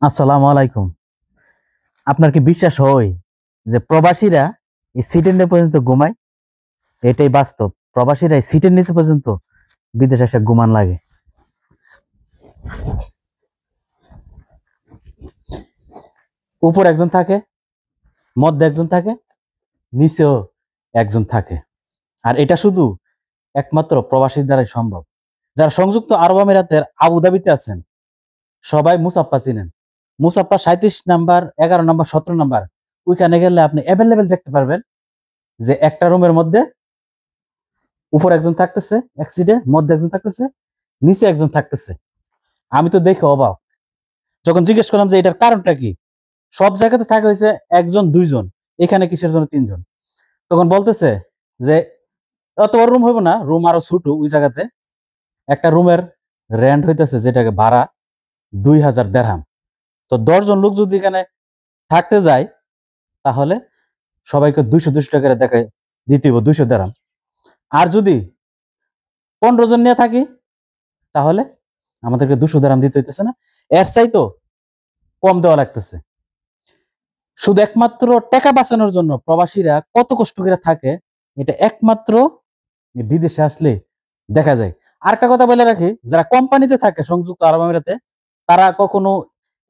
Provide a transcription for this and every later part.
আসসালামু আলাইকুম। আপনার কি বিশ্বাস হয় যে প্রবাসীরা এই সিটের নিচে পর্যন্ত ঘুমায়? এটাই বাস্তব। প্রবাসীরা এই সিটের নিচে পর্যন্ত বিদেশে এসে ঘুমান লাগে। উপর একজন থাকে, মধ্যে একজন থাকে, নিচেও একজন থাকে। আর এটা শুধু একমাত্র প্রবাসীর দ্বারাই সম্ভব। যারা সংযুক্ত আরব আমিরাতের আবুধাবিতে আছেন, সবাই মুসাফা চিনেন। মুসাফা 37 নাম্বার, 11 নাম্বার, 17 নাম্বার, ওইখানে গেলে আপনি অ্যাভেলেবেল দেখতে পারবেন যে একটা রুমের মধ্যে উপর একজন থাকতেছে এক সিটে, মধ্যে একজন থাকতেছে, নিচে একজন থাকতেছে। আমি তো দেখে অবাক। যখন জিজ্ঞেস করলাম যে এটার কারণটা কি, সব জায়গাতে থাকে হয়েছে একজন দুইজন, এখানে কিসের জন্য তিনজন। তখন বলতেছে যে অত বড় রুম হইব না, রুম আরো ছোট ওই জায়গাতে। একটা রুমের রেন্ট হইতেছে যেটাকে ভাড়া 2000 দিরহাম। তো 10 জন লোক যদি এখানে থাকতে যায়, তাহলে সবাইকে 200 করে দেখে দিতে হইব 200 দিরহাম। আর যদি 15 জন নিয়ে থাকি, তাহলে আমাদেরকে 200 দিরহাম দিতে হইতেছে না, এর চাই তো কম দেওয়া লাগতেছে। শুধু একমাত্র টাকা বাঁচানোর জন্য প্রবাসীরা কত কষ্ট করে থাকে, এটা একমাত্র বিদেশে আসলে দেখা যায়। আরেকটা কথা বলে রাখি, যারা কোম্পানিতে থাকে সংযুক্ত আরব আমিরাতে, তারা কখনো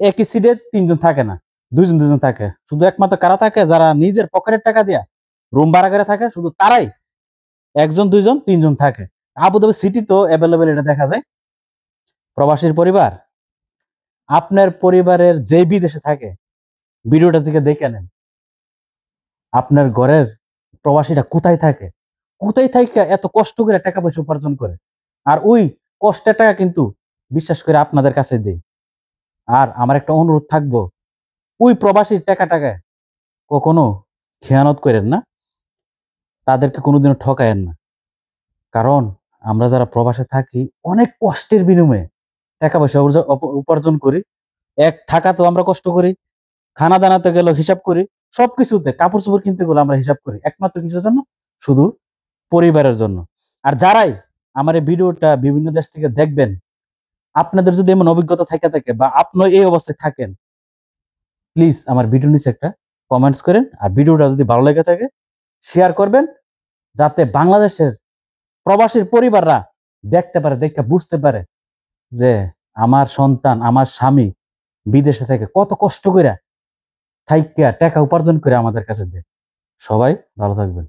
একই সিটে তিনজন থাকে না, দুইজন দুইজন থাকে। শুধু একমাত্র কারা থাকে, যারা নিজের পকেটের টাকা দিয়া রুম ভাড়া করে থাকে, শুধু তারাই একজন দুইজন তিনজন থাকে। আবুধাবি সিটি তো অ্যাভেলেবেল, এটা দেখা যায়। প্রবাসীর পরিবার, আপনার পরিবারের যে বিদেশে থাকে, ভিডিওটা থেকে দেখে নেন আপনার ঘরের প্রবাসীরা কোথায় থাকে, কোথায় থাকে এত কষ্ট করে টাকা পয়সা উপার্জন করে। আর ওই কষ্টের টাকা কিন্তু বিশ্বাস করে আপনাদের কাছে দেই। আর আমার একটা অনুরোধ থাকবো, ওই প্রবাসীর টাকা কখনো খেয়ানত করেন না, তাদেরকে কোনোদিনও ঠকায়েন না। কারণ আমরা যারা প্রবাসে থাকি, অনেক কষ্টের বিনিময়ে টাকা পয়সা উপার্জন করি। এক থাকা তো আমরা কষ্ট করি, খানা দানাতে গেলেও হিসাব করি, সবকিছুতে কাপড় চোপড় কিনতে গেলে আমরা হিসাব করি, একমাত্র কিসের জন্য? শুধু পরিবারের জন্য। আর যারাই আমার এই ভিডিওটা বিভিন্ন দেশ থেকে দেখবেন, আপনাদের যদি এমন অভিজ্ঞতা থেকে থাকে বা আপনি এই অবস্থায় থাকেন, প্লিজ আমার ভিডিও নিচে একটা কমেন্টস করেন। আর ভিডিওটা যদি ভালো লেগে থাকে, শেয়ার করবেন, যাতে বাংলাদেশের প্রবাসীর পরিবাররা দেখতে পারে, দেখে বুঝতে পারে যে আমার সন্তান, আমার স্বামী বিদেশে থেকে কত কষ্ট করে থাইকা টাকা উপার্জন করে আমাদের কাছে দেয়। সবাই ভালো থাকবেন।